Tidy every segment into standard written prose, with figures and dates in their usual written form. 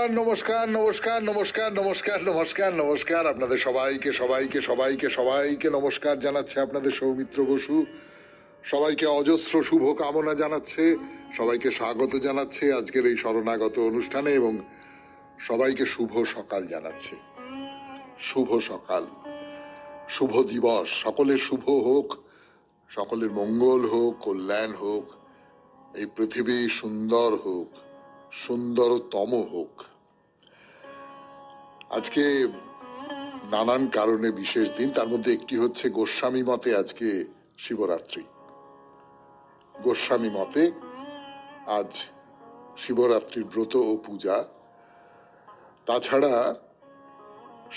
নমস্কার নমস্কার নমস্কার নমস্কার নমস্কার নমস্কার নমস্কার আপনাদের সবাইকে সবাইকে সবাইকে সবাইকে নমস্কার জানাচ্ছে আপনাদের সৌমিত্র বসু। সবাইকে অজস্র শুভ কামনা জানাচ্ছে, সবাইকে স্বাগত জানাচ্ছে আজকের এই শরণাগত অনুষ্ঠানে এবং সবাইকে শুভ সকাল জানাচ্ছে। শুভ সকাল, শুভ দিবস, সকলের শুভ হোক, সকলের মঙ্গল হোক, কল্যাণ হোক, এই পৃথিবী সুন্দর হোক, সুন্দরতম হোক। আজকে নানান কারণে বিশেষ দিন, তার মধ্যে একটি হচ্ছে গোস্বামী মতে আজকে শিবরাত্রি। গোস্বামী মতে আজ শিবরাত্রির ব্রত ও পূজা। তাছাড়া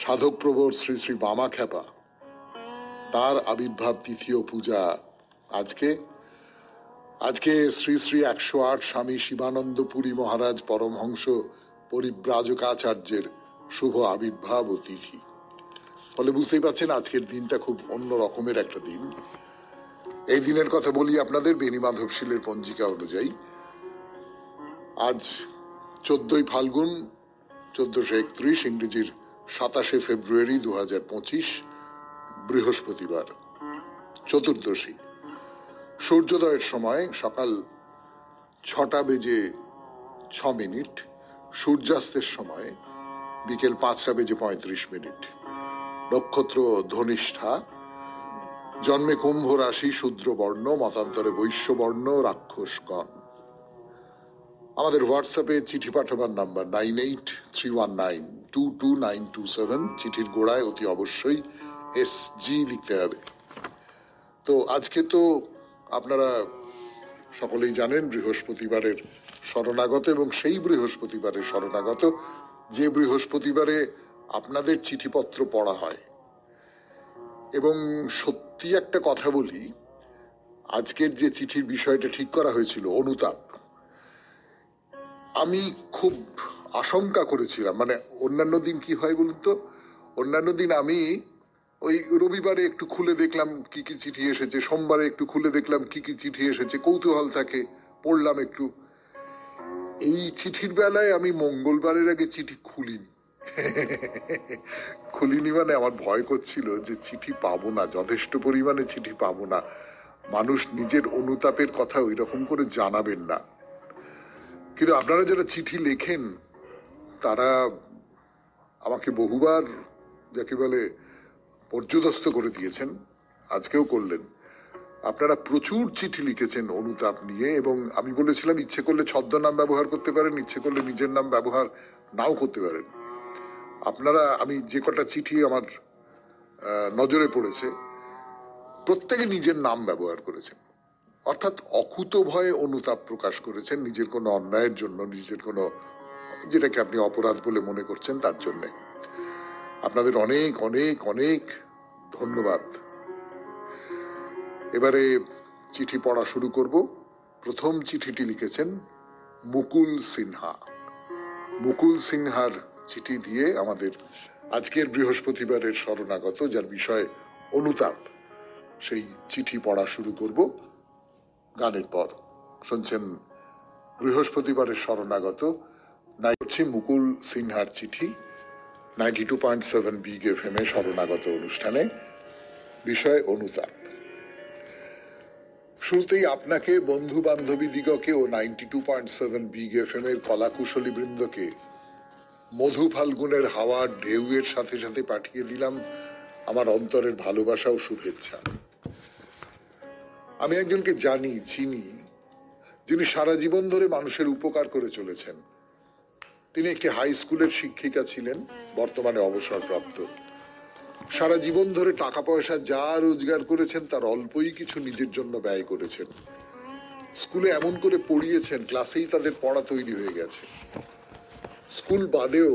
সাধক প্রবর শ্রী শ্রী বামাখ্যাপা, তার আবির্ভাব তিথি ও পূজা আজকে। আজকে শ্রী শ্রী 108 স্বামী শিবানন্দ পুরী মহারাজ পরমহংস পরিব্রাজকাচার্যের শুভ আবির্ভাব ও তিথি। ফলে বুঝতেই পারছেন আজকের দিনটা খুব অন্য রকমের একটা দিন। এই দিনের কথা বলি আপনাদের বেণী মাধবশীলের পঞ্জিকা অনুযায়ী। আজ 14ই ফাল্গুন 1431, ইংরেজির 27শে ফেব্রুয়ারি 2025, বৃহস্পতিবার, চতুর্দশী। সূর্যোদয়ের সময় সকাল 6:06, সূর্যাস্তের সময় বিকেল 5:35। নক্ষত্র ধনিষ্ঠা, জন্মে কুম্ভ রাশি, শূদ্র বর্ণ, মতান্তরে বৈশ্য বর্ণ, রাক্ষসগণ। আমাদের হোয়াটসঅ্যাপে চিঠি পাঠাবার নাম্বার 9831922927। চিঠির গোড়ায় অতি অবশ্যই SG লিখতে হবে। তো আজকে তো আপনারা সকলেই জানেন বৃহস্পতিবারের শরণাগত, এবং সেই বৃহস্পতিবারের শরণাগত যে বৃহস্পতিবারে আপনাদের চিঠিপত্র পড়া হয়। এবং সত্যি একটা কথা বলি, আজকের যে চিঠির বিষয়টা ঠিক করা হয়েছিল অনুতাপ, আমি খুব আশঙ্কা করেছিলাম। মানে অন্যান্য দিন কি হয় বলুন তো, অন্যান্য দিন আমি ওই রবিবারে একটু খুলে দেখলাম কি কি চিঠি এসেছে, সোমবারে একটু খুলে দেখলাম কি কি চিঠি এসেছে, কৌতূহল থাকে, পড়লাম একটু। এই চিঠির বেলায় আমি মঙ্গলবারের আগে চিঠি খুলিনি। মানে আমার ভয় করছিল যে চিঠি পাবো না, যথেষ্ট পরিমাণে চিঠি পাবো না। মানুষ নিজের অনুতাপের কথা ওই রকম করে জানাবেন না। কিন্তু আপনারা যারা চিঠি লেখেন তারা আমাকে বহুবার যাকে বলে পর্যদস্ত করে দিয়েছেন, আজকেও করলেন। আপনারা প্রচুর চিঠি লিখেছেন অনুতাপ নিয়ে, এবং আমি বলেছিলাম ইচ্ছে করলে ছদ্মনাম ব্যবহার করতে পারেন, ইচ্ছে করলে নিজের নাম ব্যবহার নাও করতে পারেন। আপনারা, আমি যে কটা চিঠি আমার নজরে পড়েছে, প্রত্যেকে নিজের নাম ব্যবহার করেছেন, অর্থাৎ অকুত ভয়ে অনুতাপ প্রকাশ করেছেন নিজের কোনো অন্যায়ের জন্য, নিজের কোনো যেটাকে আপনি অপরাধ বলে মনে করছেন তার জন্য। আপনাদের অনেক অনেক অনেক ধন্যবাদ। এবারে চিঠি পড়া শুরু করব। প্রথম চিঠিটি লিখেছেন মুকুল সিনহা। মুকুল সিনহার চিঠি দিয়ে আমাদের আজকের বৃহস্পতিবারের শরণাগত, যার বিষয় অনুতাপ, সেই চিঠি পড়া শুরু করব গানের পর। শুনছেন বৃহস্পতিবারের শরণাগত, মুকুল সিনহার চিঠি 92.7 বিগ FM এ শরণাগত অনুষ্ঠানে, বিষয় অনুতাপ। শুরুতেই আপনাকে, বন্ধু বান্ধবী দিগকে ও 92.7 বিগ FM এর কলাকুশলী বৃন্দকে মধু ফাল্গুনের হাওয়ার ঢেউয়ের সাথে সাথে পাঠিয়ে দিলাম আমার অন্তরের ভালোবাসা ও শুভেচ্ছা। আমি একজনকে জানি, চিনি, যিনি সারা জীবন ধরে মানুষের উপকার করে চলেছেন। তিনি একটি হাই স্কুলের শিক্ষিকা ছিলেন, বর্তমানে অবসরপ্রাপ্ত। সারা জীবন ধরে টাকা পয়সা যা রোজগার করেছেন তার অল্পই কিছু নিজের জন্য ব্যয় করেছেন। স্কুলে এমন করে পড়িয়েছেন, ক্লাসেই তাদের পড়া তৈরি হয়ে গেছে। স্কুল বাদেও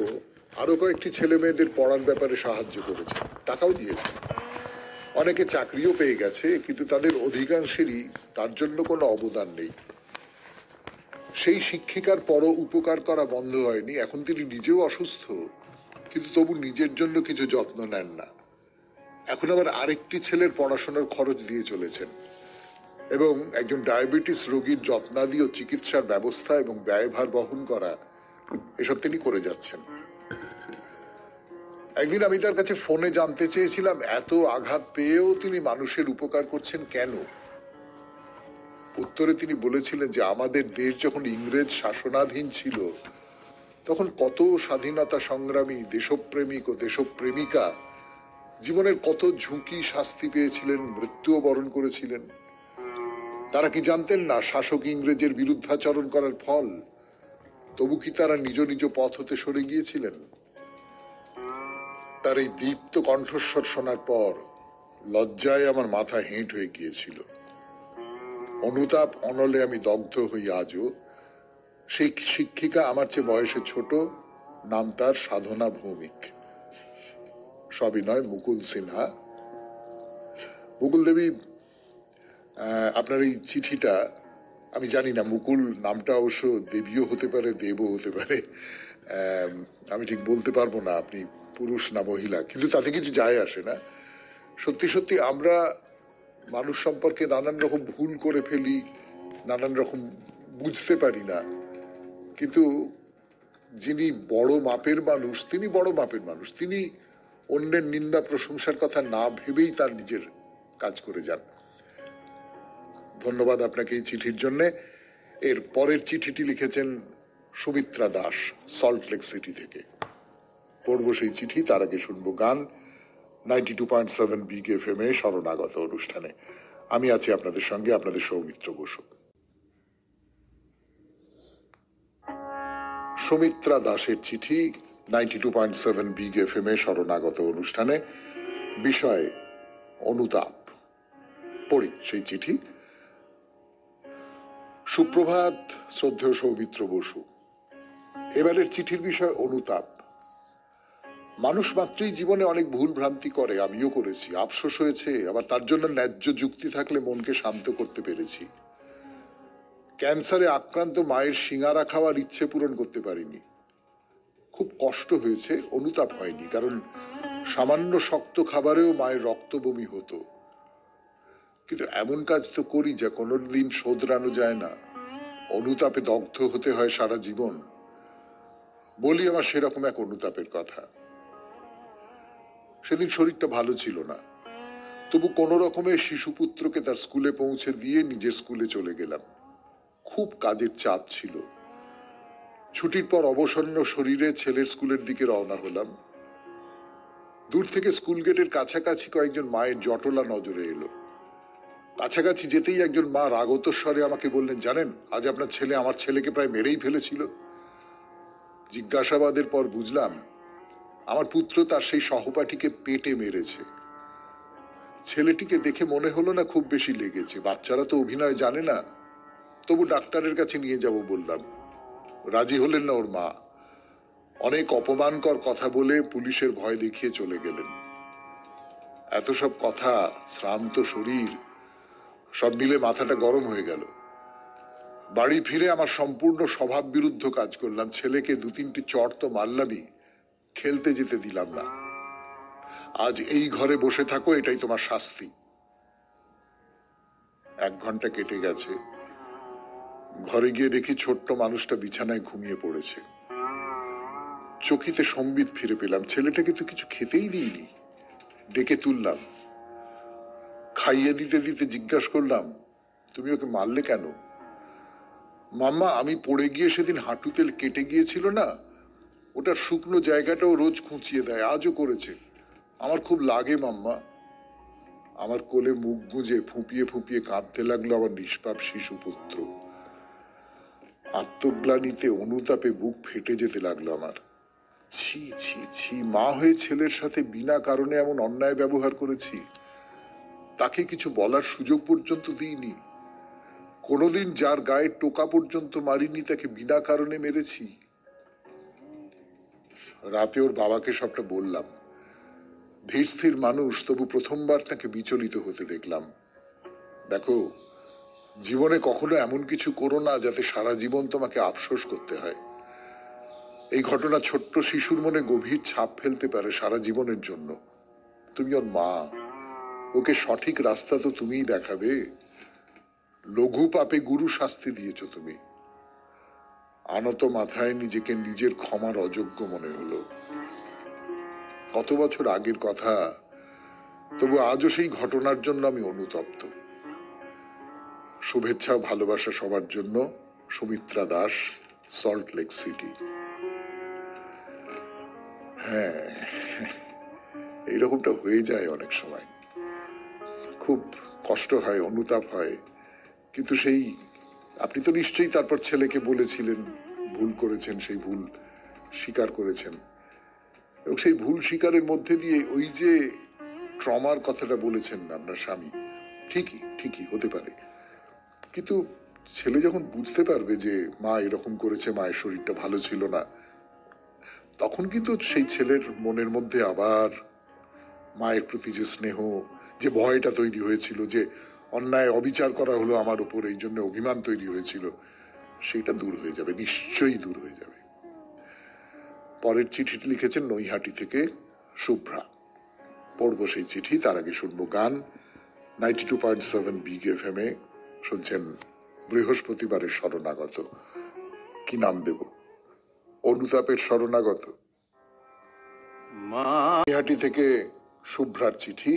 আরো কয়েকটি ছেলে মেয়েদের পড়ার ব্যাপারে সাহায্য করেছেন, টাকাও দিয়েছেন। অনেকে চাকরিও পেয়ে গেছে, কিন্তু তাদের অধিকাংশেরই তার জন্য কোনো অবদান নেই। সেই শিক্ষিকার পর উপকার করা বন্ধ হয়নি। এখন তিনি নিজেও অসুস্থ, কিন্তু তবু নিজের জন্য কিছু যত্ন নেন না। এখন আবার আরেকটি ছেলের পড়াশোনার খরচ দিয়ে চলেছেন, এবং একজন ডায়াবেটিস রোগীর যত্নাদি ও চিকিৎসার ব্যবস্থা এবং ব্যয়ভার বহন করা এসব তিনি করে যাচ্ছেন। একদিন আমি তার কাছে ফোনে জানতে চেয়েছিলাম এত আঘাত পেয়েও তিনি মানুষের উপকার করছেন কেন। উত্তরে তিনি বলেছিলেন যে আমাদের দেশ যখন ইংরেজ শাসনাধীন ছিল তখন কত স্বাধীনতা সংগ্রামী, দেশপ্রেমিক ও দেশপ্রেমিকা জীবনের কত ঝুঁকি শাস্তি পেয়েছিলেন, মৃত্যুও বরণ করেছিলেন। তারা কি জানতেন না শাসক ইংরেজের বিরুদ্ধাচরণ করার ফল? তবু কি তারা নিজ নিজ পথ হতে সরে গিয়েছিলেন? তার এই দীপ্ত কণ্ঠস্বর শোনার পর লজ্জায় আমার মাথা হেঁট হয়ে গিয়েছিল। অনুতাপ অনলে আমি দগ্ধ হই আজও। সেই শিক্ষিকা আমার চেয়ে বয়সে ছোট, নাম তার সাধনা ভৌমিক, সবিনয় মুকুল সিনহা। মুকুল দেবী, আপনার এই চিঠিটা, আমি জানি না মুকুল নামটা অবশ্য দেবীও হতে পারে, দেবও হতে পারে, আমি ঠিক বলতে পারবো না আপনি পুরুষ না মহিলা, কিন্তু তাতে কিছু যায় আসে না। সত্যি সত্যি আমরা মানুষ সম্পর্কে নানান রকম ভুল করে ফেলি, নানান রকম বুঝতে পারি না, কিন্তু যিনি বড় মাপের মানুষ তিনি বড় মাপের মানুষ, তিনি অন্যের নিন্দা প্রশংসার কথা না ভেবেই তার নিজের কাজ করে যান। ধন্যবাদ আপনাকে এই চিঠির জন্য। এর পরের চিঠিটি লিখেছেন Sumitra Das, salt lake city থেকে। পড়ব সেই চিঠি, তার আগে শুনবো গান 92.7 বিগ এফএম এ শরণাগত অনুষ্ঠানে। আমি আছি আপনাদের সঙ্গে, আপনাদের সৌমিত্র বসু। সুমিত্রা দাসের চিঠি 92.7 বিগ এফএম এ শরণাগত অনুষ্ঠানে। বিষয় অনুতাপ। পড়ি সেই চিঠি। সুপ্রভাত শ্রদ্ধেয় সৌমিত্র বসু। এবারের চিঠির বিষয় অনুতাপ। মানুষ মাত্রই জীবনে অনেক ভুল ভ্রান্তি করে, আমিও করেছি। আফসোস হয়েছে, আবার তার জন্য ন্যায্য যুক্তি থাকলে মনকে শান্ত করতে পেরেছি। ক্যান্সারে আক্রান্ত মায়ের সিঙ্গারা খাওয়ার ইচ্ছে পূরণ করতে পারিনি, খুব কষ্ট হয়েছে, অনুতাপ হয়নি, কারণ সামান্য শক্ত খাবারেও মায়ের রক্ত বমি হতো। কিন্তু এমন কাজ তো করি যা কোনোদিন শোধরানো যায় না, অনুতাপে দগ্ধ হতে হয় সারা জীবন। বলি আমার সেরকম এক অনুতাপের কথা। সেদিন শরীরটা ভালো ছিল না, তবু কোন রকমে শিশুপুত্রকে তার স্কুলে পৌঁছে দিয়ে নিজের স্কুলে চলে গেলাম। খুব কাজের চাপ ছিল। ছুটির পর অবসন্ন শরীরে ছেলের স্কুলের দিকে রওনা হলাম। দূর থেকে স্কুল গেটের কাছাকাছি কয়েকজন মায়ের জটলা নজরে এলো। কাছাকাছি যেতেই একজন মা রাগত স্বরে আমাকে বললেন, জানেন আজ আপনার ছেলে আমার ছেলেকে প্রায় মেরেই ফেলেছিল। জিজ্ঞাসাবাদের পর বুঝলাম আমার পুত্র তার সেই সহপাঠীকে পেটে মেরেছে। ছেলেটিকে দেখে মনে হলো না খুব বেশি লেগেছে, বাচ্চারা তো অভিনয় জানে না। তবু ডাক্তারের কাছে নিয়ে যাব বললাম। রাজি হলেন না ওর মা। অনেক অপমানকর কথা বলে পুলিশের ভয় দেখিয়ে চলে গেলেন। এত সব কথা, শ্রান্ত শরীর, সব মিলে মাথাটা গরম হয়ে গেল। বাড়ি ফিরে আমার সম্পূর্ণ স্বভাব বিরুদ্ধ কাজ করলাম। ছেলেকে 2-3টি চড় তো মারলামই, খেলতে যেতে দিলাম না। আজ এই ঘরে বসে থাকো, এটাই তোমার শাস্তি। 1 ঘন্টা কেটে গেছে। ঘরে গিয়ে দেখি ছোট্ট মানুষটা বিছানায় ঘুমিয়ে পড়েছে। চকিতে সম্বিত ফিরে পেলাম। ছেলেটাকে তো কিছু খেতেই দিইনি। ডেকে তুললাম, খাইয়ে দিতে দিতে জিজ্ঞাসা করলাম, তুমি ওকে মারলে কেন? মাম্মা, আমি পড়ে গিয়ে সেদিন হাঁটুতে কেটে গিয়েছিল না, ওটার শুকনো জায়গাটাও রোজ খুঁচিয়ে দেয়, আজও করেছে। আমার খুব লাগে মাম্মা। আমার কোলে মুখ গুঁজে ফুঁপিয়ে ফুঁপিয়ে কাঁদতে লাগলো আমার নিষ্পাপ শিশুপুত্র। আত্মগ্লানিতে অনুতাপে বুক ফেটে যেতে লাগলো আমার। ছি ছি ছি, মা হয়ে ছেলের সাথে বিনা কারণে এমন অন্যায় ব্যবহার করেছি। তাকে কিছু বলার সুযোগ পর্যন্ত দিইনি। কোনোদিন যার গায়ে টোকা পর্যন্ত মারিনি তাকে বিনা কারণে মেরেছি। রাতে ওর বাবাকে সবটা বললাম। ধীর স্থির মানুষ, তবু প্রথমবার তাকে বিচলিত হতে দেখলাম। দেখো, জীবনে কখনো এমন কিছু করো না যাতে সারা জীবন তোমাকে আফসোস করতে হয়। এই ঘটনা ছোট্ট শিশুর মনে গভীর ছাপ ফেলতে পারে সারা জীবনের জন্য। তুমি ওর মা, ওকে সঠিক রাস্তা তো তুমিই দেখাবে। লঘু পাপে গুরু শাস্তি দিয়েছ তুমি। আনত মাথায় নিজেকে নিজের ক্ষমার অযোগ্য মনে হলো। কত বছর আগের কথা, তবু আজও সেই ঘটনার জন্য আমি অনুতপ্ত। শুভেচ্ছা ও ভালোবাসা সবার জন্য। Sumitra Das, salt lake city. হ্যাঁ, এইরকমটা হয়ে যায় অনেক সময়, খুব কষ্ট হয়, অনুতাপ হয়। কিন্তু সেই আপনি তো নিশ্চয়ই তারপর ছেলেকে বলেছিলেন ভুল করেছেন, সেই ভুল স্বীকার করেছেন, এবং সেই ভুল স্বীকারের মধ্যে দিয়ে ওই যে ট্রমার কথাটা বলেছেন আপনার স্বামী, ঠিকই ঠিকই হতে পারে। কিন্তু ছেলে যখন বুঝতে পারবে যে মা এরকম করেছে, মায়ের শরীরটা ভালো ছিল না, তখন কিন্তু সেই ছেলের মনের মধ্যে আবার মায়ের প্রতি যে স্নেহ, যে ভয়টা তৈরি হয়েছিল, যে অন্যায় অবিচার করা হলো আমার উপর, এই জন্য অভিমান তৈরি হয়েছিল, সেটা দূর হয়ে যাবে, নিশ্চয়ই দূর হয়ে যাবে। পরের চিঠিটি লিখেছেন নৈহাটি থেকে শুভ্রা। পড়বো সেই চিঠি, তার আগে শুনবো গান। 92.7 বিগ এফএম এ শুনছেন বৃহস্পতিবারের শরণাগত। কি নাম দেব? অনুতাপের শরণাগত। নৈহাটি থেকে শুভ্রার চিঠি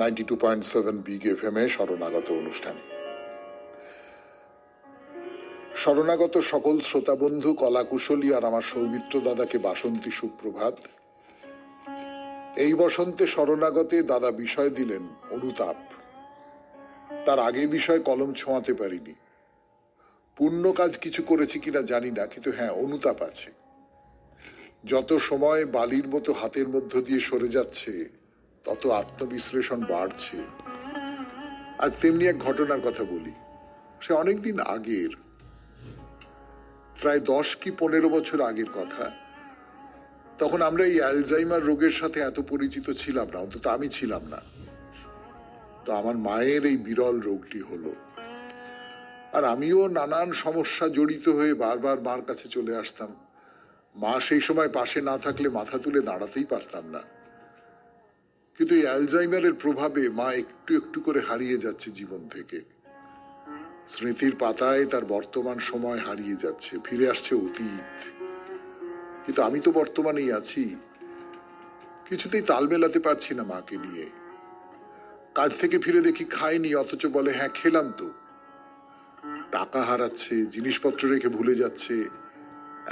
92.7 বিগ এফএম এ শরণাগত অনুষ্ঠানে। শরণাগত সকল শ্রোতা বন্ধু, কলাকুশলী আর আমার সৌমিত্র দাদাকে বাসন্তী সুপ্রভাত। এই বসন্তে শরণাগতে দাদা বিষয় দিলেন অনুতাপ। তার আগে বিষয় কলম ছোঁয়াতে পারিনি। পুণ্য কাজ কিছু করেছি কিনা জানি না, কিন্তু হ্যাঁ, অনুতাপ আছে। যত সময় বালির মতো হাতের মধ্য দিয়ে সরে যাচ্ছে, তত আত্মবিশ্লেষণ বাড়ছে। আজ তেমনি এক ঘটনার কথা বলি। সে অনেকদিন আগের, প্রায় 10 কি 15 বছর আগের কথা। তখন আমরা এই অ্যালজাইমার রোগের সাথে এত পরিচিত ছিলাম না, অন্তত আমি ছিলাম না। তো আমার মায়ের এই বিরল রোগটি হলো, আর আমিও নানান সমস্যা জড়িত হয়ে বারবার মার কাছে চলে আসতাম। মা সেই সময় পাশে না থাকলে মাথা তুলে দাঁড়াতেই পারতাম না। কিন্তু এই অ্যালজাইমারের প্রভাবে মা একটু একটু করে হারিয়ে যাচ্ছে জীবন থেকে। স্মৃতির পাতায় তার বর্তমান সময় হারিয়ে যাচ্ছে, ফিরে আসছে অতীত। কিন্তু আমি তো বর্তমানেই আছি, কিছুতেই তাল মেলাতে পারছি না মাকে নিয়ে। কাজ থেকে ফিরে দেখি খায়নি, অথচ বলে হ্যাঁ খেলাম তো। টাকা হারাচ্ছে, জিনিসপত্র রেখে ভুলে যাচ্ছে,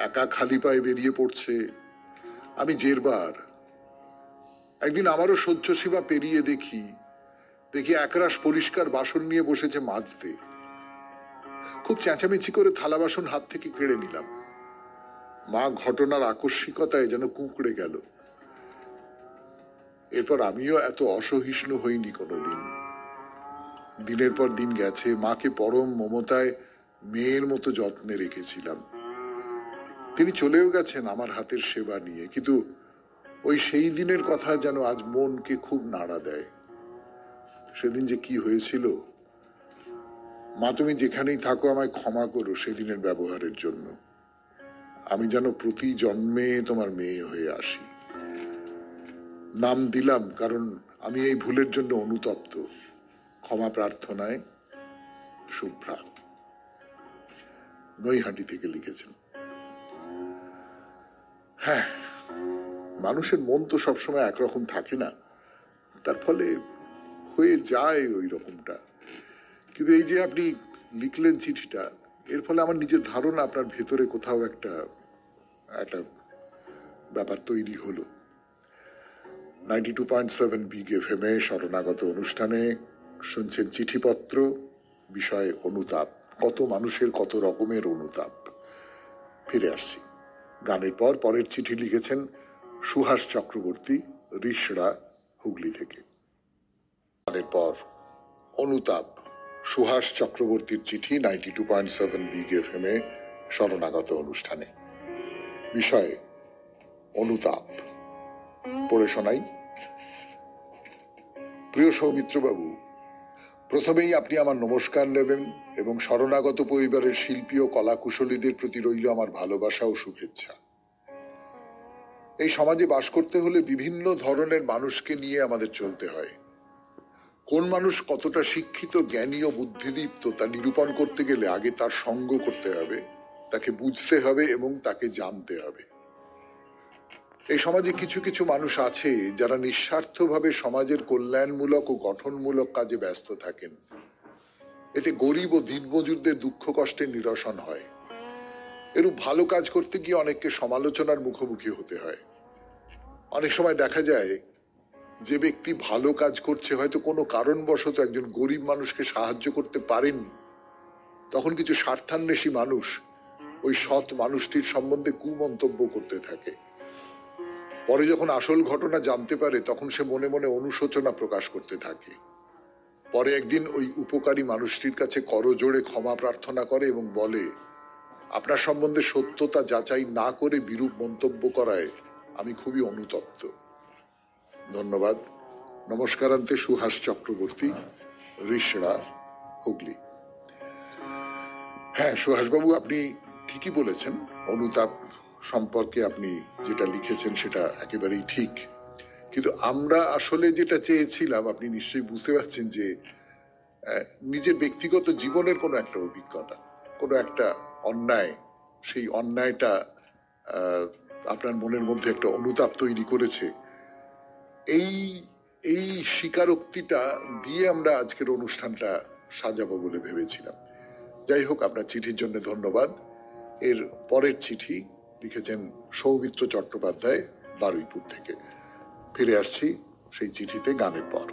একা খালি পায়ে বেরিয়ে পড়ছে। আমি জেরবার। একদিন আমারও সহ্য সীমা পেরিয়ে দেখি একরাশ পরিষ্কার বাসন নিয়ে বসেছে মাজতে। খুব চেঁচামেচি করে থালা বাসন হাত থেকে কেড়ে নিলাম। মা ঘটনার আকস্মিকতায় যেন কুঁকড়ে গেল। এরপর আমিও এত অসহিষ্ণু হইনি কোনোদিন। দিনের পর দিন গেছে, মাকে পরম মমতায় মেয়ের মতো যত্নে রেখেছিলাম। তিনি চলেও গেছেন আমার হাতের সেবা নিয়ে, কিন্তু ওই সেই দিনের কথা যেন আজ মনকে খুব নাড়া দেয়। সেদিন যে কি হয়েছিল। মা, তুমি যেখানেই থাকো আমায় ক্ষমা করো সেদিনের ব্যবহারের জন্য। আমি যেন প্রতি জন্মে তোমার মেয়ে হয়ে আসি। নাম দিলাম কারণ আমি এই ভুলের জন্য অনুতপ্ত। ক্ষমা প্রার্থনায়, শুভ্রা। নৈহাটি থেকে লিখেছেন। হ্যাঁ, মানুষের মন তো সবসময় একরকম থাকে না, তার ফলে হয়ে যায় ওই রকমটা। কিন্তু এই যে আপনি লিখলেন চিঠিটা, এর ফলে আমার নিজের ধারণা আপনার ভেতরে কোথাও একটা একটা ব্যাপার তৈরি হলো। 92.7 বিগ এফএম এ শরণাগত অনুষ্ঠানে শুনছেন চিঠিপত্র, বিষয় অনুতাপ। কত মানুষের কত রকমের অনুতাপ। ফিরে আসছি গানের পর। পরের চিঠি লিখেছেন সুহাস চক্রবর্তী, রিষড়া, হুগলি থেকে। গানের পর অনুতাপ, সুহাস চক্রবর্তীর চিঠি 92.7 বিগ এফএম এ শরণাগত অনুষ্ঠানে। বিষয় অনুতাপ। পড়ে শোনাই। প্রিয় সৌমিত্র বাবু, প্রথমেই আপনি আমার নমস্কার নেবেন এবং শরণাগত পরিবারের শিল্পী ও কলাকুশলীদের প্রতি রইল আমার ভালোবাসা ও শুভেচ্ছা। এই সমাজে বাস করতে হলে বিভিন্ন ধরনের মানুষকে নিয়ে আমাদের চলতে হয়। কোন মানুষ কতটা শিক্ষিত, জ্ঞানী ও বুদ্ধিদীপ্ত তা নিরূপণ করতে গেলে আগে তার সঙ্গ করতে হবে, তাকে বুঝতে হবে এবং তাকে জানতে হবে। এই সমাজে কিছু কিছু মানুষ আছে যারা নিঃস্বার্থভাবে সমাজের কল্যাণমূলক ও গঠনমূলক কাজে ব্যস্ত থাকেন। এতে গরিব ও দিনমজুরদের দুঃখ কষ্টের নিরসন হয়। এরূপ ভালো কাজ করতে গিয়ে অনেককে সমালোচনার মুখোমুখি হতে হয়। অনেক সময় দেখা যায় যে ব্যক্তি ভালো কাজ করছে হয়তো কোনো কারণবশত একজন গরিব মানুষকে সাহায্য করতে পারেননি, তখন কিছু স্বার্থান্বেষী মানুষ ওই সৎ মানুষটির সম্বন্ধে কুমন্তব্য করতে থাকে। পরে যখন আসল ঘটনা জানতে পারে তখন সে মনে মনে অনুশোচনা প্রকাশ করতে থাকে। পরে একদিন ওই উপকারী মানুষটির কাছে করজোড়ে ক্ষমা প্রার্থনা করে এবং বলে, আপনার সম্বন্ধে সত্যতা যাচাই না করে বিরূপ মন্তব্য করায় আমি খুবই অনুতপ্ত। ধন্যবাদ। নমস্কারান্তে সুহাস চক্রবর্তী, রিষড়া, হুগলি। হ্যাঁ সুহাসবাবু, আপনি ঠিকই বলেছেন। অনুতাপ সম্পর্কে আপনি যেটা লিখেছেন সেটা একেবারেই ঠিক, কিন্তু আমরা আসলে যেটা চেয়েছিলাম, আপনি নিশ্চয়ই বুঝতে পারছেন যে নিজের ব্যক্তিগত জীবনের কোনো একটা অভিজ্ঞতা, কোনো একটা অন্যায়, সেই অন্যায়টা আপনার মনের মধ্যে একটা অনুতাপ তৈরি করেছে, এই এই স্বীকারোক্তিটা দিয়ে আমরা আজকের অনুষ্ঠানটা সাজাবো বলে ভেবেছিলাম। যাই হোক, আপনার চিঠির জন্য ধন্যবাদ। এর পরের চিঠি লিখেছেন সৌমিত্র চট্টোপাধ্যায়, বারুইপুর থেকে। ফিরে আসছি সেই চিঠিতে গানের পর।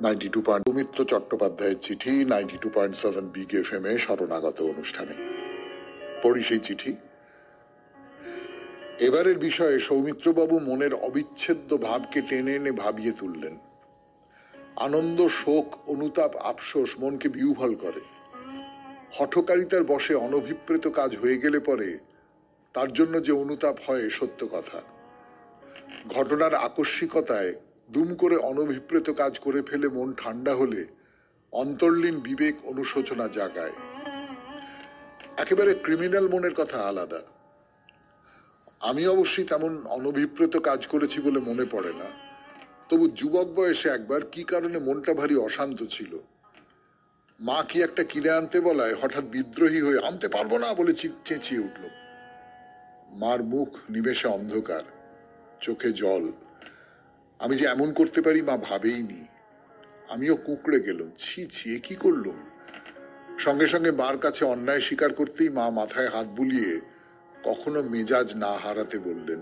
92. সৌমিত্র চট্টোপাধ্যায়ের চিঠি 92.7 বিগ FM এ শরণাগত অনুষ্ঠানে পড়ি সেই চিঠি। এবারের বিষয়ে সৌমিত্রবাবু মনের অবিচ্ছেদ্য ভাবকে টেনে এনে ভাবিয়ে তুললেন। আনন্দ, শোক, অনুতাপ, আফসোস মনকে বিহ্বল করে। হঠকারিতার বশে অনভিপ্রেত কাজ হয়ে গেলে পরে তার জন্য যে অনুতাপ হয় সত্য কথা। ঘটনার আকস্মিকতায় দুম করে অনভিপ্রেত কাজ করে ফেলে মন ঠান্ডা হলে অন্তর্লীন বিবেক অনুশোচনা জাগায়। একেবারে ক্রিমিনাল মনের কথা আলাদা। আমি অবশ্যই তেমন অনভিপ্রেত কাজ করেছি বলে মনে পড়ে না, তবু যুবক বয়সে একবার কি কারণে মনটা ভারী অশান্ত ছিল। মা কি একটা কিনে আনতে বলায় হঠাৎ বিদ্রোহী হয়ে আনতে পারবো না বলে চেঁচিয়ে উঠল। মার মুখ নিমেষে অন্ধকার, চোখে জল। আমি যে এমন করতে পারি মা ভাবেইনি। আমিও কুঁকড়ে গেলাম, ছি ছি, কি করলুম। সঙ্গে সঙ্গে মার কাছে অন্যায় স্বীকার করতেই মা মাথায় হাত বুলিয়ে কখনো মেজাজ না হারাতে বললেন।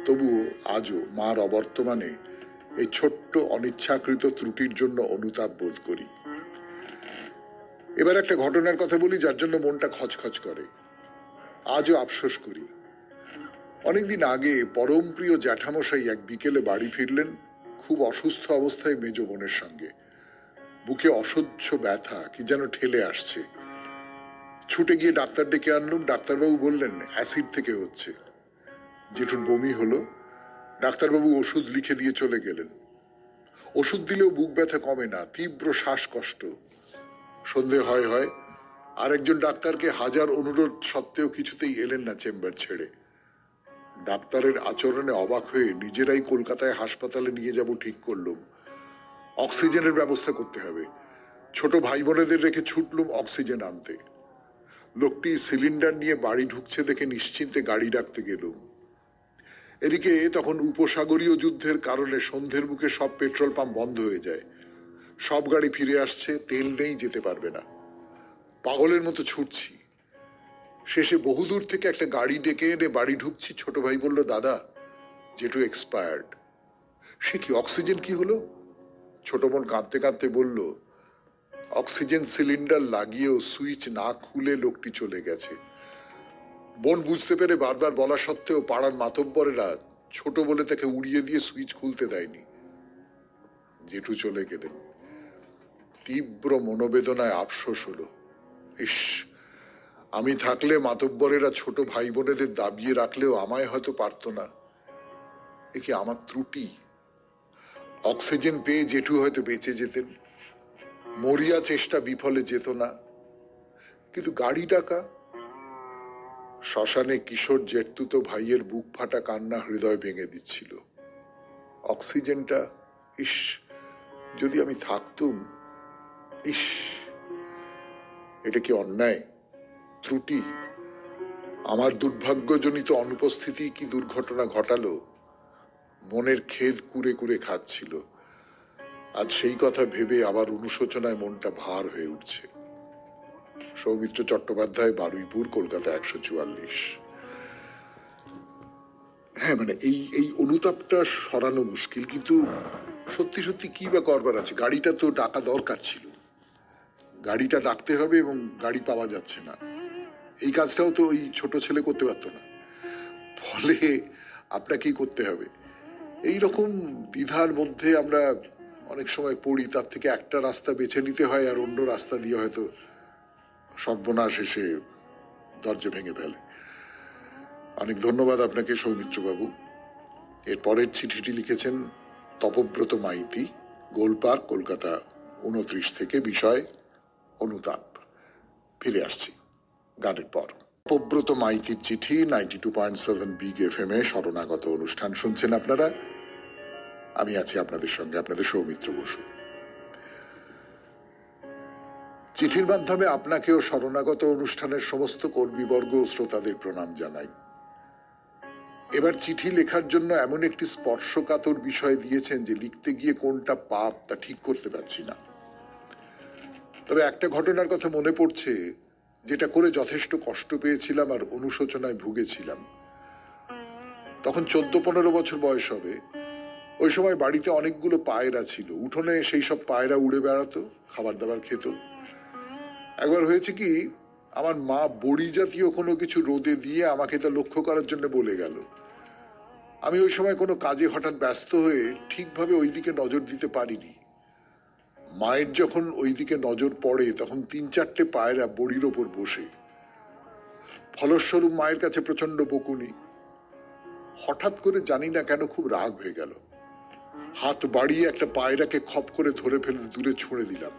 তবুও আজও মার অবর্তমানে এই ছোট্ট অনিচ্ছাকৃত ত্রুটির জন্য অনুতাপ বোধ করি। এবার একটা ঘটনার কথা বলি যার জন্য মনটা খচখচ করে, আজও আফসোস করি। অনেকদিন আগে পরম প্রিয় জ্যাঠামশাই এক বিকেলে বাড়ি ফিরলেন খুব অসুস্থ অবস্থায় মেজ বোনের সঙ্গে। বুকে অসহ্য ব্যথা, কি যেন ঠেলে আসছে। ছুটে গিয়ে ডাক্তার ডেকে আনলুম। ডাক্তারবাবু বললেন অ্যাসিড থেকে হচ্ছে। জেঠুর বমি হলো। ডাক্তারবাবু ওষুধ লিখে দিয়ে চলে গেলেন। ওষুধ দিলেও বুক ব্যথা কমে না, তীব্র শ্বাসকষ্ট। সন্ধে হয় হয়, আর একজন ডাক্তারকে হাজার অনুরোধ সত্ত্বেও কিছুতেই এলেন না চেম্বার ছেড়ে। ডাক্তারের আচরণে অবাক হয়ে নিজেরাই কলকাতায় হাসপাতালে নিয়ে যাব ঠিক করলুম। অক্সিজেনের ব্যবস্থা করতে হবে। ছোট ভাই বোনেদের রেখে ছুটলুম অক্সিজেন আনতে। লোকটি সিলিন্ডার নিয়ে বাড়ি ঢুকছে দেখে নিশ্চিন্তে গাড়ি ডাকতে গেলুম। এদিকে তখন উপসাগরীয় যুদ্ধের কারণে সন্ধ্যের মুখে সব পেট্রোল পাম্প বন্ধ হয়ে যায়। সব গাড়ি ফিরে আসছে, তেল নেই, যেতে পারবে না। পাগলের মতো ছুটছি। শেষে বহুদূর থেকে একটা গাড়ি ডেকে এনে বাড়ি ঢুকছি। ছোট ভাই বলল, দাদা জেঠু এক্সপায়ার্ড। সে কি, অক্সিজেন কি হলো? ছোট বোন কাঁদতে কাঁদতে বলল, অক্সিজেন সিলিন্ডার লাগিয়েও সুইচ না খুলে লোকটি চলে গেছে। বোন বুঝতে পেরে বারবার বলা সত্ত্বেও পাড়ার মাতব্বরেরা ছোট বলে তাকে উড়িয়ে দিয়ে সুইচ খুলতে দেয়নি। জেঠু চলে গেলেন। তীব্র মনোবেদনায় আফসোস হলো। ইস, আমি থাকলে মাতব্বরেরা ছোট ভাই বোনেদের দাবিয়ে রাখলেও আমায় হয়তো পারত না। এ কি আমার ত্রুটি? অক্সিজেন পেয়ে জেঠু হয়তো বেঁচে যেতেন, মরিয়া চেষ্টা বিফলে যেত না। কিন্তু গাড়ি ডাকা। শ্মশানে কিশোর জেঠতুতো ভাইয়ের বুক ফাটা কান্না হৃদয় ভেঙে দিচ্ছিল। অক্সিজেনটা, ইস, যদি আমি থাকতুম। ইস, এটা কি অন্যায়, ত্রুটি? আমার দুর্ভাগ্যজনিত অনুপস্থিতি কি দুর্ঘটনা ঘটালো, মনের খেদ কুরে কুরে খাচ্ছিল। আজ সেই কথা ভেবে আবার অনুশোচনায় মনটা ভার হয়ে উঠছে। সৌমিত্র চট্টোপাধ্যায়, বারুইপুর, কলকাতা 144। হ্যাঁ, মানে এই অনুতাপটা সরানো মুশকিল, কিন্তু সত্যি সত্যি কি বা করবার আছে? গাড়িটা তো ডাকা দরকার ছিল, গাড়িটা ডাকতে হবে এবং গাড়ি পাওয়া যাচ্ছে না। এই কাজটাও তো ওই ছোট ছেলে করতে পারতো না, ফলে আপনাকেই করতে হবে। এইরকম দ্বিধার মধ্যে আমরা অনেক সময় পড়ি, তার থেকে একটা রাস্তা বেছে নিতে হয় আর অন্য রাস্তা দিয়ে হয়তো সর্বনাশ এসে দরজা ভেঙে ফেলে। অনেক ধন্যবাদ আপনাকে সৌমিত্র বাবু। এর পরের চিঠিটি লিখেছেন তপব্রত মাইতি, গোলপার্ক, কলকাতা 29 থেকে। বিষয় অনুতাপ। ফিরে আসছি গানের পর। তপব্রত মাইতির চিঠি 92.7 বিগ FM এ শরণাগত অনুষ্ঠান শুনছেন আপনারা। আমি আছি আপনাদের সঙ্গে, আপনাদের সৌমিত্র বসু। চিঠির মাধ্যমে আপনাকেও শরণাগত অনুষ্ঠানের সমস্ত কর্মীবর্গ ও শ্রোতাদের প্রণাম জানাই। এবার চিঠি লেখার জন্য এমন একটি স্পর্শকাতর বিষয় দিয়েছেন যে লিখতে গিয়ে কোনটা পাপ তা ঠিক করতে পারছি না। তবে একটা ঘটনার কথা মনে পড়ছে, যেটা করে যথেষ্ট কষ্ট পেয়েছিলাম আর অনুশোচনায় ভুগেছিলাম। তখন 14-15 বছর বয়স হবে। ওই সময় বাড়িতে অনেকগুলো পায়রা ছিল। উঠোনে সেই সব পায়রা উড়ে বেড়াতো, খাবার দাবার খেত। একবার হয়েছে কি, আমার মা বড়ি জাতীয় কোনো কিছু রোদে দিয়ে আমাকে তা লক্ষ্য করার জন্য বলে গেল। আমি ওই সময় কোনো কাজে হঠাৎ ব্যস্ত হয়ে ঠিকভাবে ওই দিকে নজর দিতে পারিনি। মায়ের যখন ওই দিকে নজর পড়ে তখন 3-4টে পায়রা বড়ির ওপর বসে। ফলস্বরূপ মায়ের কাছে প্রচন্ড বকুনি। হঠাৎ করে জানি না কেন খুব রাগ হয়ে গেল। হাত বাড়িয়ে একটা পায়রাকে খপ করে ধরে ফেলে দূরে ছুঁড়ে দিলাম।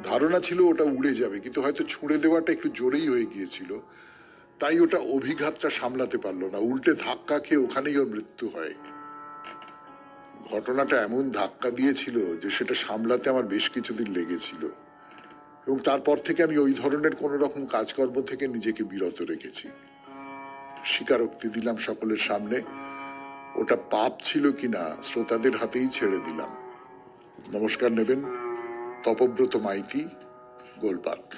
ধারণা ছিল ওটা উড়ে যাবে, কিন্তু হয়তো ছুঁড়ে দেওয়াটা একটু জোরেই হয়ে গিয়েছিল, তাই ওটা অভিঘাতটা সামলাতে পারলো না, উল্টে ধাক্কা খেয়ে ওখানেই ওর মৃত্যু হয়। ঘটনাটা এমন ধাক্কা দিয়েছিল যে সেটা সামলাতে আমার বেশ কিছুদিন লেগেছিল, এবং তারপর থেকে আমি ওই ধরনের কোন রকম কাজকর্ম থেকে নিজেকে বিরত রেখেছি। স্বীকারোক্তি দিলাম সকলের সামনে, ওটা পাপ ছিল কিনা শ্রোতাদের হাতেই ছেড়ে দিলাম। নমস্কার নেবেন, তপব্রত মাইতি, গোলপার্ক।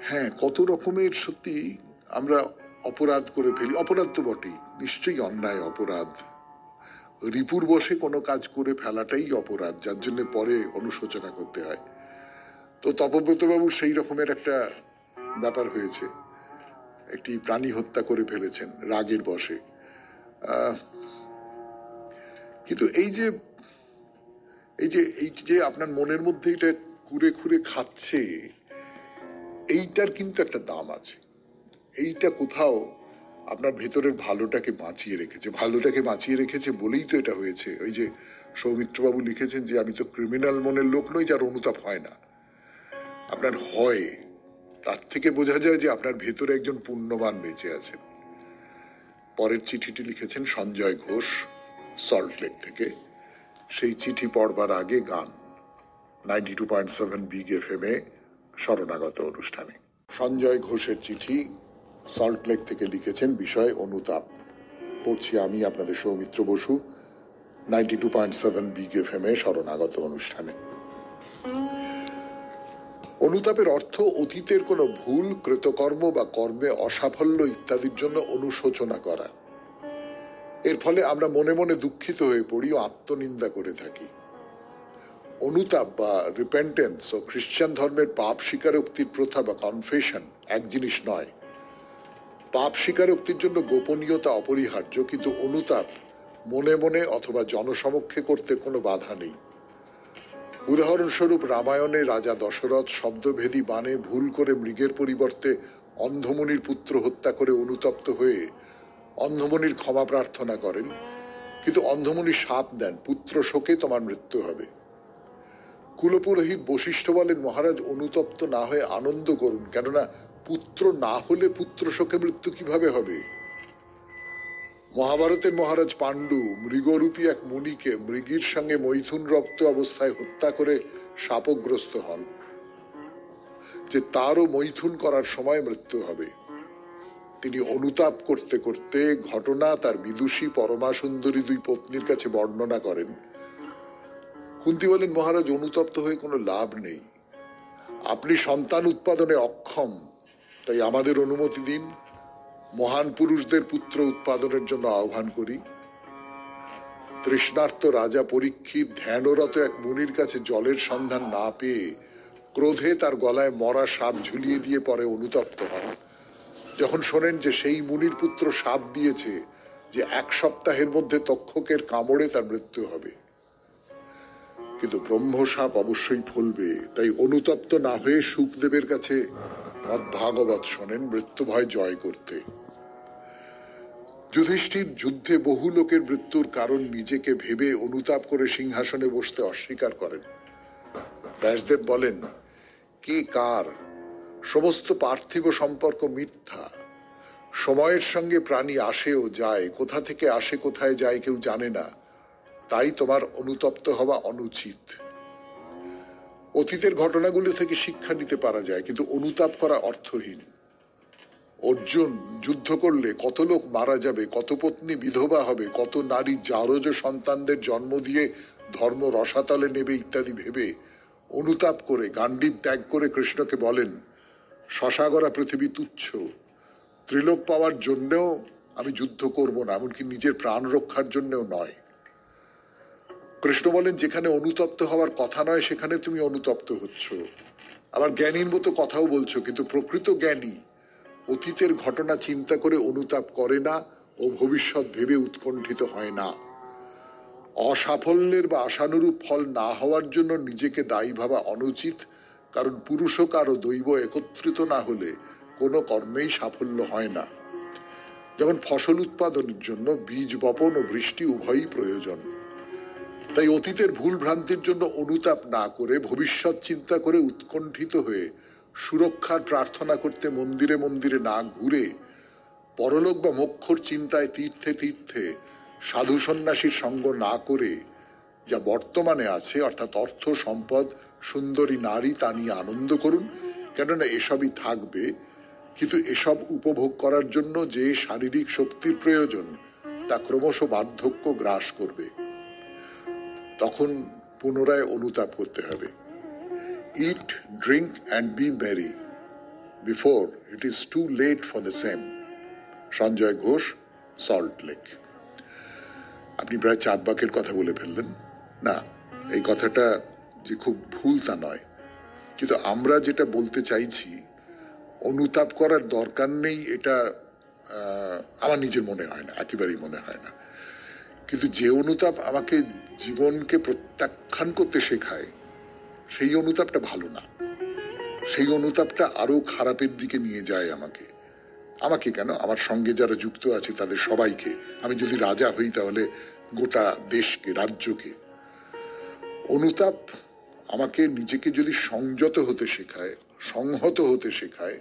হ্যাঁ, কত রকমের সত্যি আমরা অপরাধ করে ফেলি। অপরাধ তো বটেই, নিশ্চয়ই অন্যায়, অপরাধ। রিপুর বসে কোনো কাজ করে ফেলাটাই অপরাধ, যার জন্য পরে অনুশোচনা করতে হয়। তো তপব্রত বাবু সেই রকমের একটা ব্যাপার হয়েছে, একটি প্রাণী হত্যা করে ফেলেছেন রাগের বশে। কিন্তু এই যে আপনার মনের মধ্যে এটা কুরে খুরে খাচ্ছে, এইটার কিন্তু একটা দাম আছে। এইটা কোথাও আপনার ভেতরের ভালোটাকে বাঁচিয়ে রেখেছে। ভালোটাকে বাঁচিয়ে রেখেছে বলেই তো এটা হয়েছে। ওই যে সৌমিত্রবাবু লিখেছেন যে আমি তো ক্রিমিনাল মনের লোক নই যার অনুতাপ হয় না। আপনার হয়, তার থেকে বোঝা যায় যে আপনার ভেতরে একজন পুণ্যবান বেঁচে আছেন। পরের চিঠিটি লিখেছেন সঞ্জয় ঘোষ, সল্টলেক থেকে। সেই চিঠি পড়বার আগে গান 92.7 বিগ FM এ শরণাগত অনুষ্ঠানে। সঞ্জয় ঘোষের চিঠি, সল্টলেক থেকে লিখেছেন। বিষয় অনুতাপ। পড়ছি আমি, আপনাদের সৌমিত্র বসু, 92.7 বিগ FM এ শরণাগত অনুষ্ঠানে। অনুতাপের অর্থ অতীতের কোনো ভুল, কৃতকর্ম বা কর্মে অসাফল্য ইত্যাদির জন্য অনুশোচনা করা। এর ফলে আমরা মনে মনে দুঃখিত হয়ে পড়ি ও আত্মনিন্দা করে থাকি। অনুতাপ বা রিপেন্টেন্স ও খ্রিস্টান ধর্মের পাপ স্বীকারোক্তির প্রথা বা কনফেশন এক জিনিস নয়। পাপ স্বীকারোক্তির জন্য গোপনীয়তা অপরিহার্য, কিন্তু অনুতাপ মনে মনে অথবা জনসমক্ষে করতে কোনো বাধা নেই। উদাহরণস্বরূপ রামায়ণে রাজা দশরথ শব্দভেদী বাণে ভুল করে মৃগের পরিবর্তে অন্ধমুনির পুত্র হত্যা করে অনুতপ্ত হয়ে অন্ধমুনির ক্ষমা প্রার্থনা করেন, কিন্তু অন্ধমুনি শাপ দেন, পুত্র শোকে তোমার মৃত্যু হবে। কুলপুরোহিত বশিষ্ঠ বলেন, মহারাজ অনুতপ্ত না হয়ে আনন্দ করুন, কেননা পুত্র না হলে পুত্র শোকে মৃত্যু কিভাবে হবে। মহাভারতের মহারাজ পাণ্ডু মৃগরূপী এক মুনিকে মৃগীর সঙ্গে মৈথুন রপ্ত অবস্থায় হত্যা করে শাপগ্রস্ত হন। যে তারও মৈথুন করার সময় মৃত্যু হবে। তিনি অনুতাপ করতে করতে ঘটনা তার বিদুষী পরমা সুন্দরী দুই পত্নীর কাছে বর্ণনা করেন। কুন্তী বলেন, মহারাজ, অনুতপ্ত হয়ে কোনো লাভ নেই। আপনি সন্তান উৎপাদনে অক্ষম, তাই আমাদের অনুমতি দিন, মহান পুরুষদের পুত্র উৎপাদনের জন্য আহ্বান করি। তৃষ্ণার্ত রাজা পরীক্ষিত ধ্যানরত এক মুনির কাছে জলের সন্ধান না পেয়ে ক্রোধে তার গলায় মরা সাপ ঝুলিয়ে দিয়ে পরে অনুতপ্ত হন। যখন শোনেন যে সেই মুনির পুত্র সাপ দিয়েছে যে 1 সপ্তাহের মধ্যে তক্ষকের কামড়ে তার মৃত্যু হবে, কিন্তু ব্রহ্ম সাপ অবশ্যই ফলবে, তাই অনুতপ্ত না হয়ে শুকদেবের কাছে ভাগবত শোনেন মৃত্যু ভয় জয় করতে। যুধিষ্ঠির যুদ্ধে বহু লোকের মৃত্যুর কারণ নিজেকে ভেবে অনুতাপ করে সিংহাসনে বসতে অস্বীকার করেন। ব্যাসদেব বলেন, কে কার, সমস্ত পার্থিব সম্পর্ক মিথ্যা। সময়ের সঙ্গে প্রাণী আসে ও যায়, কোথা থেকে আসে কোথায় যায় কেউ জানে না, তাই তোমার অনুতপ্ত হওয়া অনুচিত। অতীতের ঘটনাগুলো থেকে শিক্ষা নিতে পারা যায়, কিন্তু অনুতাপ করা অর্থহীন। অর্জুন যুদ্ধ করলে কত লোক মারা যাবে, কত পত্নী বিধবা হবে, কত নারী জারজ সন্তানদের জন্ম দিয়ে ধর্ম রসাতলে নেবে ইত্যাদি ভেবে অনুতাপ করে গান্ডীব ত্যাগ করে কৃষ্ণকে বলেন, শশাগরা পৃথিবী তুচ্ছ, ত্রিলোক পাওয়ার জন্যও আমি যুদ্ধ করব না, এমনকি নিজের প্রাণ রক্ষার জন্যও নয়। কৃষ্ণ বলেন, যেখানে অনুতপ্ত হওয়ার কথা নয় সেখানে তুমি অনুতপ্ত হচ্ছ, আবার জ্ঞানীর মতো কথাও বলছো, কিন্তু প্রকৃত জ্ঞানী অতীতের ঘটনা চিন্তা করে অনুতাপ করে না ও ভবিষ্যৎ ভেবে উৎকণ্ঠিত হয় না। অসাফল্যের বা আশানুরূপ ফল না হওয়ার জন্য নিজেকে দায়ী ভাবা অনুচিত, কারণ পুরুষকার ও দৈব একত্রিত না হলে কোনো কর্মেই সাফল্য হয় না। যেমন ফসল উৎপাদনের জন্য বীজ বপন ও বৃষ্টি উভয়ই প্রয়োজন। তাই অতীতের ভুল ভ্রান্তির জন্য অনুতাপ না করে ভবিষ্যৎ চিন্তা করে উৎকণ্ঠিত হয়ে সুরক্ষার প্রার্থনা করতে মন্দিরে মন্দিরে না ঘুরে পরলোক বা মোক্ষর চিন্তায় তীর্থে তীর্থে সাধু সন্ন্যাসীর সঙ্গ না করে যা বর্তমানে আছে, অর্থাৎ অর্থ সম্পদ সুন্দরী নারী, তা নিয়ে আনন্দ করুন, কেননা এসবই থাকবে। কিন্তু এসব উপভোগ করার জন্য যে শারীরিক শক্তির প্রয়োজন তা ক্রমশ বার্ধক্য গ্রাস করবে, তখন পুনরায় অনুতাপ করতে হবে। Eat, drink and be merry before it is too late for the same. Sanjay Ghosh, salt lake. আপনি প্রায় 4 বাক্যের কথা বলে ফেললেন। না, এই কথাটা যে খুব ভুল তা নয়, কিন্তু আমরা যেটা বলতে চাইছি অনুতাপ করার দরকার নেই, এটা আমার নিজের মনে হয় না, একেবারেই মনে হয় না। কিন্তু যে অনুতাপ আমাকে জীবনকে প্রত্যাখ্যান করতে শেখায় সেই অনুতাপটা ভালো না, সেই অনুতাপটা আরো খারাপের দিকে নিয়ে যায় আমাকে। আমাকে কেন, আমার সঙ্গে যারা যুক্ত আছে তাদের সবাইকে। আমি যদি রাজা হই তাহলে গোটা দেশকে, রাজ্যকে। অনুতাপ আমাকে নিজেকে যদি সংযত হতে শেখায়, সংহত হতে শেখায়,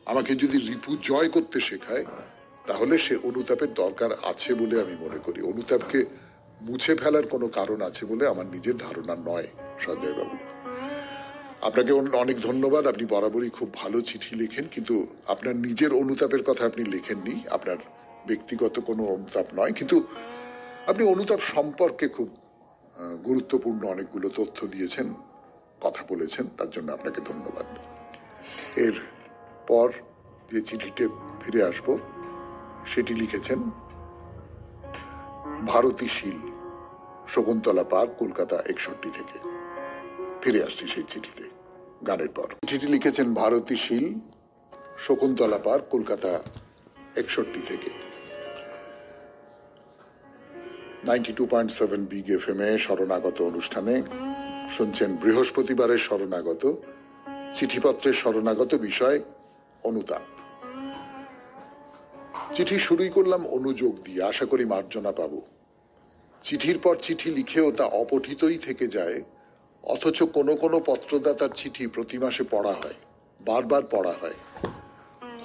আমাকে যদি রিপু জয় করতে শেখায়, তাহলে সে অনুতাপের দরকার আছে বলে আমি মনে করি। অনুতাপকে মুছে ফেলার কোনো কারণ আছে বলে আমার নিজের ধারণা নয়। সঞ্জয় বাবু, আপনাকে অনেক ধন্যবাদ। আপনি বরাবরই খুব ভালো চিঠি লেখেন, কিন্তু আপনার নিজের অনুতাপের কথা আপনি লেখেননি, আপনার ব্যক্তিগত কোনো অনুতাপ নয়, কিন্তু আপনি অনুতাপ সম্পর্কে খুব গুরুত্বপূর্ণ অনেকগুলো তথ্য দিয়েছেন, কথা বলেছেন, তার জন্য আপনাকে ধন্যবাদ। এর পর যে চিঠিতে ফিরে আসব সেটি লিখেছেন ভারতী শীল, শকুন্তলা পার্ক, কলকাতা 61 থেকে। ফিরে আসছি সেই চিঠিতে গানের পর। চিঠি লিখেছেন ভারতী শীল, শকুন্তলা পার্ক, কলকাতা 61 থেকে। 92.7 বিগ এফএম এ শরণাগত অনুষ্ঠানে শুনছেন বৃহস্পতিবারের শরণাগত। চিঠিপত্রের শরণাগত বিষয় অনুতাপ। চিঠি শুরুই করলাম অনুযোগ দিয়ে, আশা করি মার্জনা পাবো। চিঠির পর চিঠি লিখেও তা অপঠিতই থেকে যায়, অথচ কোনো কোনো পত্রদাতার চিঠি প্রতি মাসে পড়া হয়, বারবার পড়া হয়।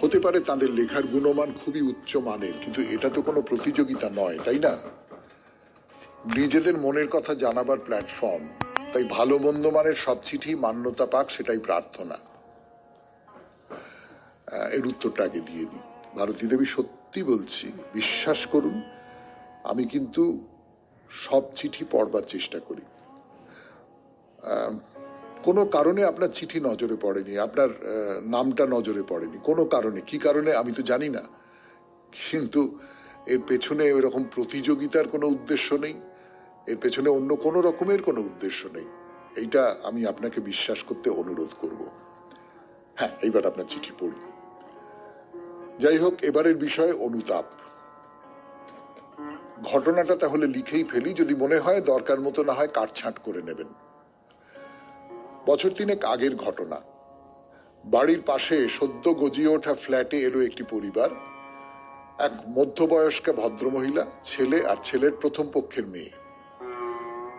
হতে পারে তাদের লেখার গুণমান খুবই উচ্চ মানের, কিন্তু এটা তো কোনো প্রতিযোগিতা নয়, তাই না? নিজেদের মনের কথা জানাবার প্ল্যাটফর্ম, তাই ভালো মন্দ মানের সব চিঠি মান্যতা পাক, সেটাই প্রার্থনা। এর উত্তরটা আগে দিয়ে দিই। ভারতী দেবী, সত্যি বলছি, বিশ্বাস করুন, আমি কিন্তু সব চিঠি পড়বার চেষ্টা করি। কোনো কারণে আপনার চিঠি নজরে পড়েনি, আপনার নামটা নজরে পড়েনি, কোনো কারণে, কি কারণে আমি তো জানি না, কিন্তু এর পেছনে এরকম প্রতিযোগিতার কোনো উদ্দেশ্য নেই, এর পেছনে অন্য কোনো রকমের কোনো উদ্দেশ্য নেই। এইটা আমি আপনাকে বিশ্বাস করতে অনুরোধ করব। হ্যাঁ, এইবার আপনার চিঠি পড়ি। যাই হোক, এবারের বিষয় অনুতাপ। ঘটনাটা তাহলে লিখেই ফেলি, যদি মনে হয় দরকার মতো না হয় কাটছাঁট করে নেবেন। বছর তিনেক আগের ঘটনা। বাড়ির পাশে সদ্য গজিয়ে ওঠা ফ্ল্যাটে এলো একটি পরিবার। এক মধ্যবয়স্কা ভদ্রমহিলা, ছেলে আর ছেলের প্রথম পক্ষের মেয়ে।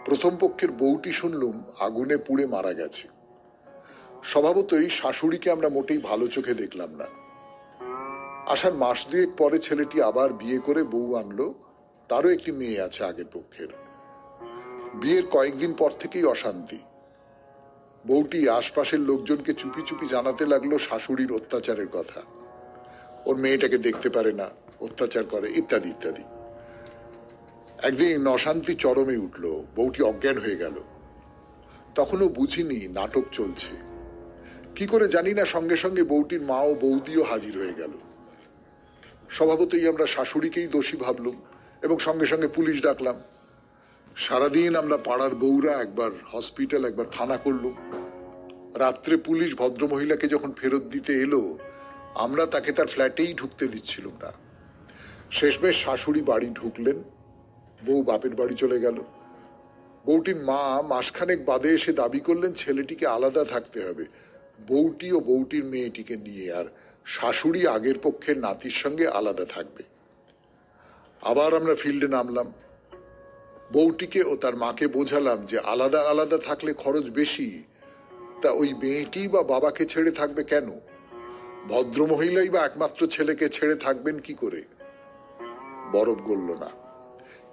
প্রথম পক্ষের বউটি শুনলুম আগুনে পুড়ে মারা গেছে। স্বভাবতই শাশুড়িকে আমরা মোটেই ভালো চোখে দেখলাম না। আসার মাস দুয়েক পরে ছেলেটি আবার বিয়ে করে বউ আনলো, তারও একটি মেয়ে আছে আগের পক্ষের। বিয়ের কয়েকদিন পর থেকেই অশান্তি। বউটি আশপাশের লোকজনকে চুপি চুপি জানাতে লাগলো শাশুড়ির অত্যাচারের কথা, ওর মেয়েটাকে দেখতে পারে না, অত্যাচার করে, ইত্যাদি ইত্যাদি। একদিন অশান্তি চরমে উঠল, বউটি অজ্ঞান হয়ে গেল। তখনও বুঝিনি নাটক চলছে। কি করে জানি না, সঙ্গে সঙ্গে বউটির মা ও বৌদিও হাজির হয়ে গেল। স্বভাবতই আমরা শাশুড়িকেই দোষী ভাবলুম এবং সঙ্গে সঙ্গে পুলিশ ডাকলাম। সারাদিন আমরা পাড়ার বউরা একবার হসপিটাল, একবার থানা করলুম। রাত্রে পুলিশ ভদ্রমহিলাকে যখন ফেরত দিতে এলো, আমরা তাকে তার ফ্ল্যাটেই ঢুকতে দিচ্ছিলাম না। শেষমেশ শাশুড়ি বাড়ি ঢুকলেন, বউ বাপের বাড়ি চলে গেল। বউটির মা মাসখানেক বাদে এসে দাবি করলেন ছেলেটিকে আলাদা থাকতে হবে, বউটি ও বউটির মেয়েটিকে নিয়ে, আর শাশুড়ি আগের পক্ষের নাতির সঙ্গে আলাদা থাকবে। আবার আমরা ফিল্ডে নামলাম। বউটিকে ও তার মাকে বোঝালাম যে আলাদা আলাদা থাকলে খরচ বেশি, তা ওই মেয়েটি বা বাবাকে ছেড়ে থাকবে কেন? ভদ্রমহিলাই বা একমাত্র ছেলেকে ছেড়ে থাকবেন কি করে? বরফ গলল না,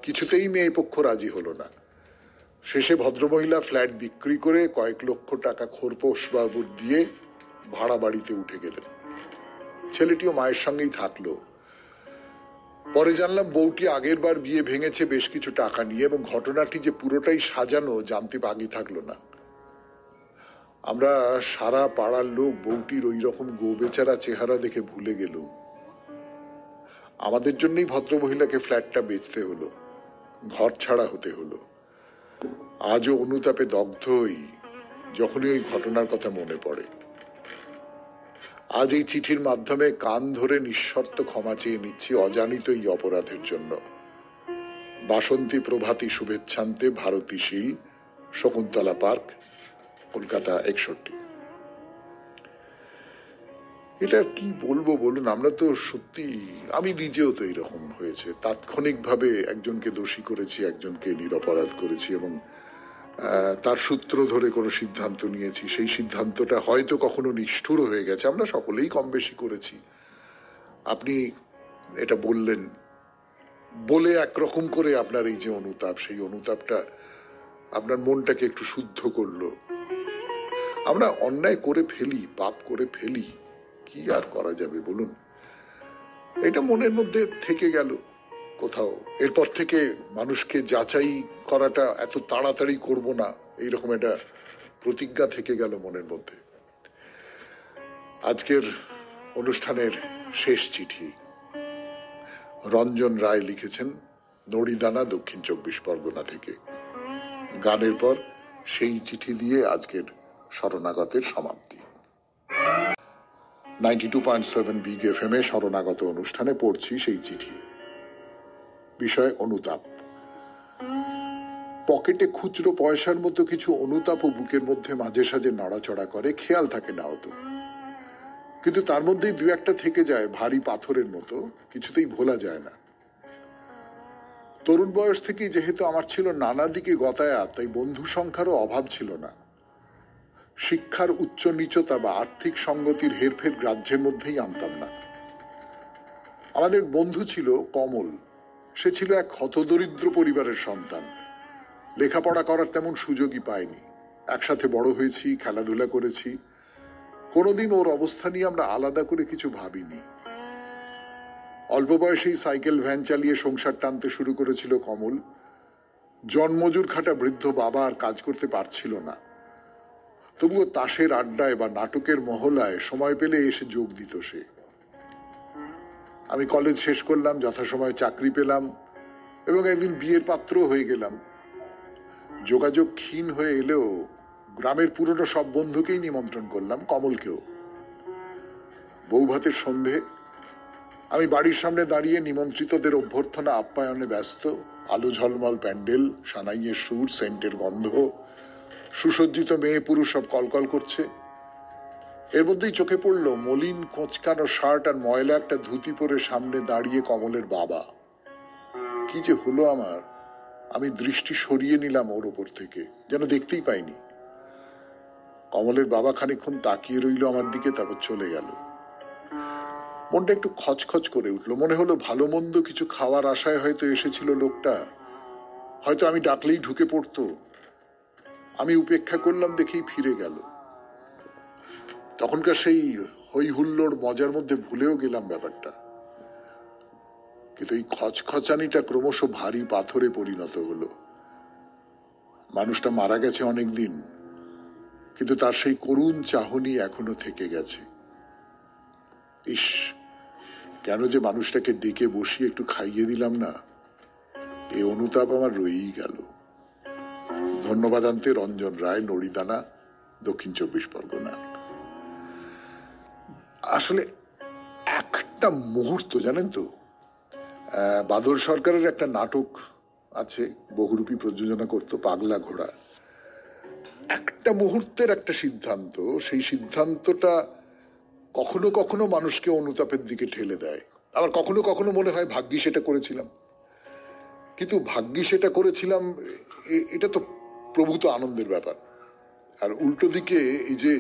কিছুতেই মেয়ে পক্ষ রাজি হলো না। শেষে ভদ্রমহিলা ফ্ল্যাট বিক্রি করে কয়েক লক্ষ টাকা খোরপোশ বাবুর দিয়ে ভাড়া বাড়িতে উঠে গেলেন। ছেলেটিও মায়ের সঙ্গেই থাকলো। পরে জানলাম বউটি আগের বার বিয়ে ভেঙেছে বেশ কিছু টাকা নিয়ে, এবং ঘটনাটি যে পুরোটাই সাজানো জানতে বাকি থাকলো না। আমরা সারা পাড়ার লোক বউটির ওই রকম গোবেচারা চেহারা দেখে ভুলে গেল। আমাদের জন্যই ভদ্রমহিলাকে ফ্ল্যাটটা বেচতে হলো, ঘর ছাড়া হতে হলো। আজও অনুতাপে দগ্ধ হই যখনই ওই ঘটনার কথা মনে পড়ে। আজ এই চিঠির মাধ্যমে কান ধরে নিঃশর্ত ক্ষমা চেয়ে নিচ্ছি অজানিত এই অপরাধের জন্য। বাসন্তী প্রভাতী শুভেচ্ছান্তে, ভারতী শীল, শকুন্তলা পার্ক, কলকাতা 61। এটা কি বলবো বলুন, আমরা তো সত্যি, আমি নিজেও তো এইরকম হয়েছে, তাৎক্ষণিকভাবে একজনকে দোষী করেছি, একজনকে নিরপরাধ করেছি, এবং তার সূত্র ধরে কোনো সিদ্ধান্ত নিয়েছি। সেই সিদ্ধান্তটা হয়তো কখনো নিষ্ঠুর হয়ে গেছে, আমরা সকলেই কম বেশি করেছি। আপনি এটা বললেন বলে একরকম করে আপনার এই যে অনুতাপ, সেই অনুতাপটা আপনার মনটাকে একটু শুদ্ধ করলো। আমরা অন্যায় করে ফেলি, পাপ করে ফেলি, কি আর করা যাবে বলুন? এটা মনের মধ্যে থেকে গেল কোথাও। এরপর থেকে মানুষকে যাচাই করাটা এত তাড়াতাড়ি করব না, এইরকম একটা প্রতিজ্ঞা থেকে গেল মনের মধ্যে। আজকের অনুষ্ঠানের শেষ চিঠি রঞ্জন রায় লিখেছেন নড়িদানা, দক্ষিণ 24 পরগনা থেকে। গানের পর সেই চিঠি দিয়ে আজকের শরণাগতের সমাপ্তি। 92.7 বিগ FM এ শরণাগত অনুষ্ঠানে পড়ছি সেই চিঠি। বিষয় অনুতাপ। পকেটে খুচরো পয়সার মতো কিছু অনুতাপ ও বুকের মধ্যে মাঝে সাঝে নাড়াচড়া করে, খেয়াল থাকে না অত, কিন্তু তার মধ্যেই দু একটা থেকে যায় ভারী পাথরের মতো, কিছুতেই ভোলা যায় না। তরুণ বয়স থেকেই যেহেতু আমার ছিল নানা দিকে গতায়াত, তাই বন্ধু সংখ্যারও অভাব ছিল না। শিক্ষার উচ্চ নিচতা বা আর্থিক সঙ্গতির হেরফের গ্রাহ্যের মধ্যেই আনতাম না। আমাদের বন্ধু ছিল কমল। সে ছিল এক হতদরিদ্র পরিবারের সন্তান, লেখাপড়া করার তেমন সুযোগই পায়নি। একসাথে বড় হয়েছি, খেলাধুলা করেছি, কোনোদিন ওর অবস্থা নিয়ে আমরা আলাদা করে কিছু ভাবিনি। অল্প বয়সেই সাইকেল ভ্যান চালিয়ে সংসার টানতে শুরু করেছিল কমল। জন্মজুর খাটা বৃদ্ধ বাবা আর কাজ করতে পারছিল না, তবুও তাসের আড্ডায় বা নাটকের মহলায় সময় পেলে এসে যোগ দিত সে। আমি কলেজ শেষ করলাম, যথাসময়ে চাকরি পেলাম এবং একদিন বিয়ের পাত্র হয়ে গেলাম। যোগাযোগ ক্ষীণ হয়ে এলেও গ্রামের পুরনো সব বন্ধুকেই নিমন্ত্রণ করলাম, কমলকেও। বৌভাতের সন্ধে আমি বাড়ির সামনে দাঁড়িয়ে নিমন্ত্রিতদের অভ্যর্থনা আপ্যায়নে ব্যস্ত। আলো ঝলমল প্যান্ডেল, সানাইয়ের সুর, সেন্টের গন্ধ, সুসজ্জিত মেয়ে পুরুষ সব কলকল করছে। এর মধ্যেই চোখে পড়ল মলিন কোঁচকানো শার্ট আর ময়লা একটা ধুতি পরে সামনে দাঁড়িয়ে কমলের বাবা। কি যে হলো আমার, আমি দৃষ্টি সরিয়ে নিলাম ওর ওপর থেকে, যেন দেখতেই পাইনি। কমলের বাবা খানিকক্ষণ তাকিয়ে রইল আমার দিকে, তারপর চলে গেল। মনটা একটু খচখচ করে উঠলো। মনে হলো ভালো মন্দ কিছু খাওয়ার আশায় হয়তো এসেছিল লোকটা, হয়তো আমি ডাকলেই ঢুকে পড়তো। আমি উপেক্ষা করলাম দেখেই ফিরে গেল। তখনকার সেই হই হুল্লোড় মজার মধ্যে ভুলেও গেলাম ব্যাপারটা। কিন্তু এই খচখচানিটা ক্রমশ ভারী পাথরে পরিণত হলো। মানুষটা মারা গেছে অনেকদিন, কিন্তু তার সেই করুণ চাহনি এখনো থেকে গেছে। ইস, কেন যে মানুষটাকে ডেকে বসিয়ে একটু খাইয়ে দিলাম না, এই অনুতাপ আমার রয়েই গেল। ধন্যবাদ আনতে রঞ্জন রায়, নড়িদানা, দক্ষিণ 24 পরগনা। আসলে একটা মুহূর্ত জানেন তো, বাদল সরকারের একটা নাটক আছে, বহুরূপী প্রযোজনা করতো, পাগলা ঘোড়া। একটা মুহূর্তের একটা সিদ্ধান্ত, সেই সিদ্ধান্তটা কখনো কখনো মানুষকে অনুতাপের দিকে ঠেলে দেয়। আবার কখনো কখনো মনে হয় ভাগ্যি সেটা করেছিলাম। কিন্তু ভাগ্যি সেটা করেছিলাম এটা তো প্রভূত আনন্দের ব্যাপার। আর উল্টো দিকে এই যে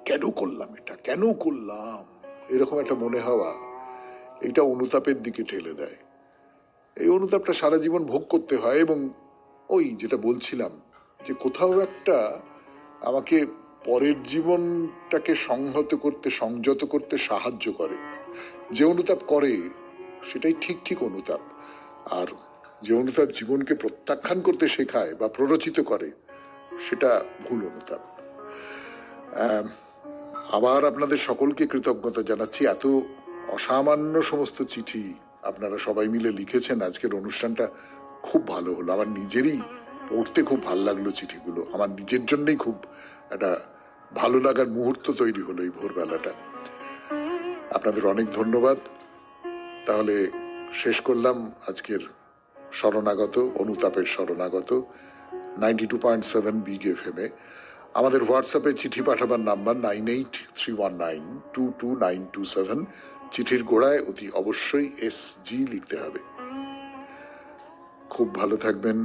কেন করলাম এটা, কেন করলাম, এরকম একটা মনে হওয়া, এটা অনুতাপের দিকে ঠেলে দেয়। এই অনুতাপটা সারা জীবন ভোগ করতে হয়। এবং ওই যেটা বলছিলাম, যে কোথাও একটা আমাকে পরের জীবনটাকে সংহত করতে, সংযত করতে সাহায্য করে। যে অনুতাপ করে সেটাই ঠিক ঠিক অনুতাপ। আর যে অনুতাপ জীবনকে প্রত্যাখ্যান করতে শেখায় বা প্ররোচিত করে, সেটা ভুল অনুতাপ। আবার আপনাদের সকলকে কৃতজ্ঞতা জানাচ্ছি। এত অসামান্য সমস্ত চিঠি আপনারা সবাই মিলে লিখেছেন। আজকের অনুষ্ঠানটা খুব ভালো হলো, আমার নিজেরই পড়তে খুব ভালো লাগলো চিঠিগুলো। আমার নিজের জন্যই খুব একটা ভালো লাগার মুহূর্ত তৈরি হলো এই ভোরবেলাটা। আপনাদের অনেক ধন্যবাদ। তাহলে শেষ করলাম আজকের শরণাগত, অনুতাপের শরণাগত 92.7 বিগ এফএম এ। আমাদের হোয়াটসঅ্যাপে চিঠি পাঠাবার নাম্বার 9831922927। চিঠির গোড়ায় অতি অবশ্যই SG লিখতে হবে। খুব ভালো থাকবেন,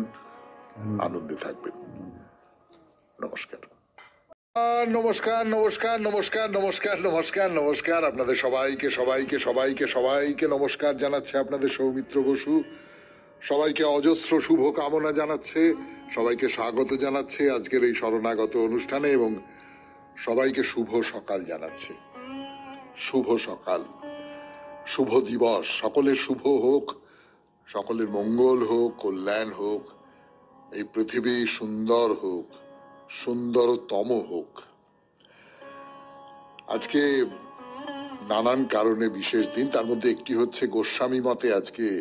আনন্দে থাকবেন। নমস্কার, নমস্কার, নমস্কার, নমস্কার, নমস্কার, নমস্কার, নমস্কার। আপনাদের সবাইকে সবাইকে সবাইকে সবাইকে নমস্কার জানাচ্ছে আপনাদের সৌমিত্র বসু। সবাইকে অজস্র শুভ কামনা জানাচ্ছে, সবাইকে স্বাগত জানাচ্ছে আজকের এই শরণাগত অনুষ্ঠানে, এবং সবাইকে শুভ সকাল জানাচ্ছে। শুভ সকাল, শুভ দিবস, সকলের শুভ হোক, সকলের মঙ্গল হোক, কল্যাণ হোক, এই পৃথিবী সুন্দর হোক, সুন্দরতম হোক। আজকে নানান কারণে বিশেষ দিন, তার মধ্যে একটি হচ্ছে গোস্বামী মতে আজকে